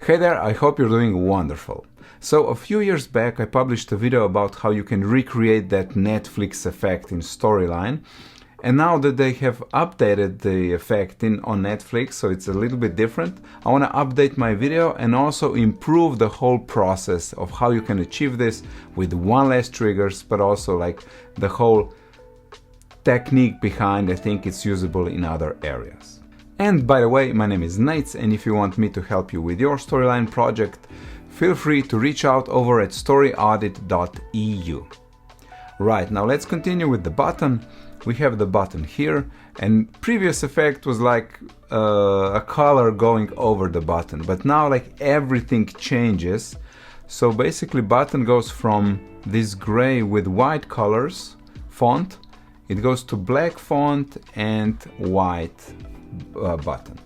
Hey there, I hope you're doing wonderful. So a few years back I published a video about how you can recreate that Netflix effect in Storyline, and now that they have updated the effect on Netflix, so it's a little bit different, I want to update my video and also improve the whole process of how you can achieve this with one less triggers, but also like the whole technique behind. I think it's usable in other areas. And by the way, my name is Nates, and if you want me to help you with your Storyline project, feel free to reach out over at storyaudit.eu. Right, now let's continue with the button. We have the button here, and previous effect was like a color going over the button, but now like everything changes. So basically button goes from this gray with white colors font, it goes to black font and white button.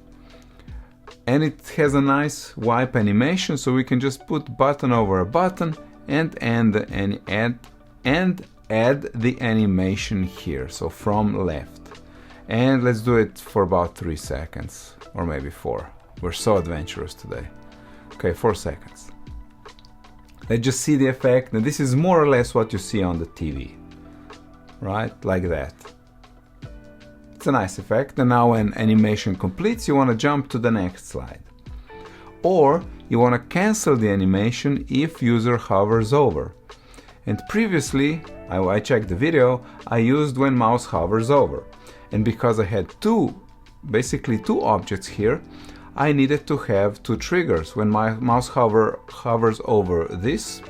And it has a nice wipe animation, so we can just put button over a button and add the animation here, so from left. And let's do it for about 3 seconds, or maybe 4. We're so adventurous today. Okay, 4 seconds. Let's just see the effect. Now this is more or less what you see on the TV, right? Like that. It's a nice effect, and now when animation completes, you want to jump to the next slide. Or you want to cancel the animation if user hovers over. And previously, I checked the video, I used when mouse hovers over. And because I had basically two objects here, I needed to have 2 triggers when my mouse hovers over this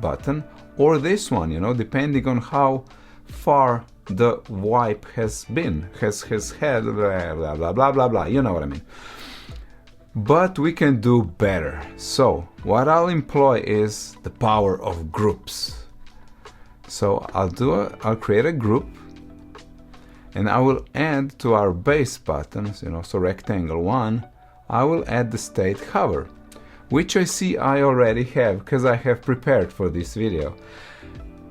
button or this one, you know, depending on how far the wipe has had blah blah blah blah blah, you know what I mean. But we can do better. So what I'll employ is the power of groups. So I'll create a group, and I will add to our base buttons, you know, so rectangle 1, I will add the state hover, which I see I already have because I have prepared for this video.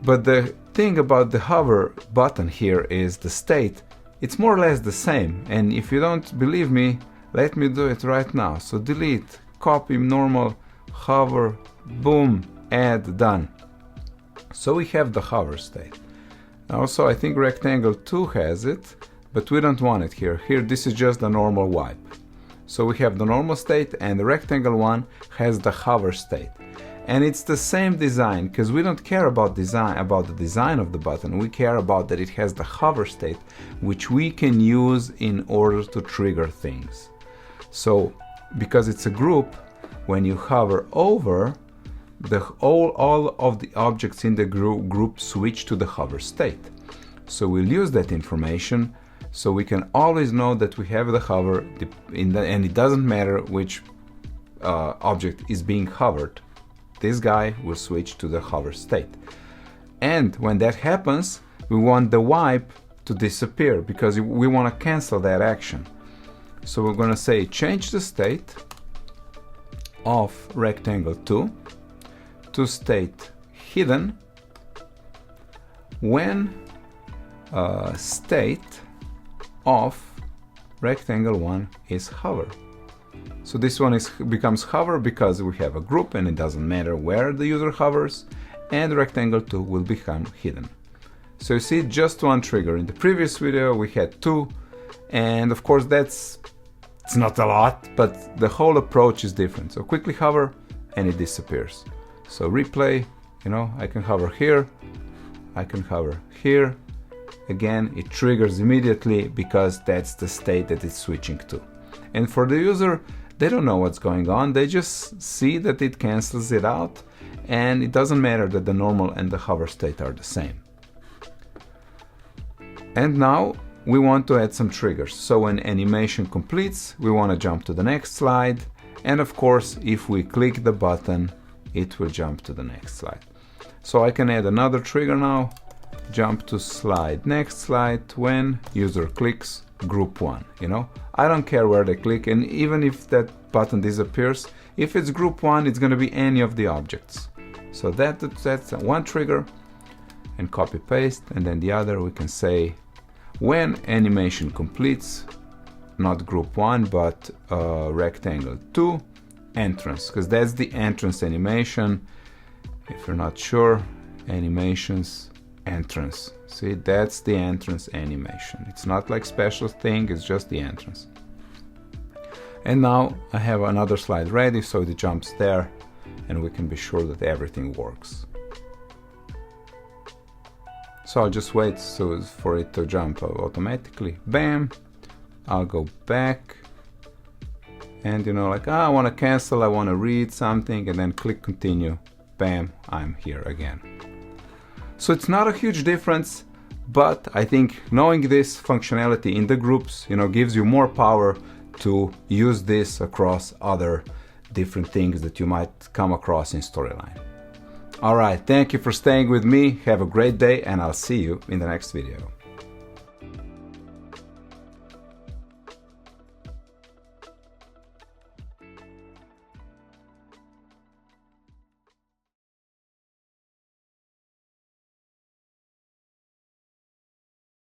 But the thing about the hover button here is the state. It's more or less the same, and if you don't believe me, let me do it right now. So delete, copy, normal, hover, boom, add, done. So we have the hover state. Also I think rectangle 2 has it, but we don't want it here. Here this is just the normal wipe. So we have the normal state, and the rectangle 1 has the hover state. And it's the same design, because we don't care about the design of the button, we care about that it has the hover state, which we can use in order to trigger things. So because it's a group, when you hover over, all of the objects in the group switch to the hover state. So we'll use that information so we can always know that we have the hover, and it doesn't matter which object is being hovered. This guy will switch to the hover state. And when that happens, we want the wipe to disappear because we want to cancel that action. So we're going to say change the state of rectangle 2 to state hidden when state of rectangle 1 is hover. So this one becomes hover because we have a group and it doesn't matter where the user hovers, and rectangle 2 will become hidden. So you see, just one trigger. In the previous video we had 2, and of course it's not a lot, but the whole approach is different. So quickly hover and it disappears. So replay, you know, I can hover here, I can hover here. Again, it triggers immediately because that's the state that it's switching to. And for the user, they don't know what's going on, they just see that it cancels it out, and it doesn't matter that the normal and the hover state are the same. And now we want to add some triggers. So when animation completes, we want to jump to the next slide, and of course if we click the button, it will jump to the next slide. So I can add another trigger now, jump to slide, next slide, when user clicks group 1, you know, I don't care where they click, and even if that button disappears, if it's group 1, it's going to be any of the objects. So that's one trigger, and copy paste, and then the other we can say when animation completes, not group 1 but rectangle 2, entrance, because that's the entrance animation. If you're not sure, animations, entrance. See, that's the entrance animation. It's not like special thing, it's just the entrance. And now I have another slide ready, so it jumps there, and we can be sure that everything works. So I'll just wait for it to jump automatically. Bam! I'll go back, and you know, like, I want to cancel, I want to read something, and then click continue. Bam! I'm here again. So it's not a huge difference, but I think knowing this functionality in the groups, you know, gives you more power to use this across other different things that you might come across in Storyline. Alright, thank you for staying with me, have a great day, and I'll see you in the next video.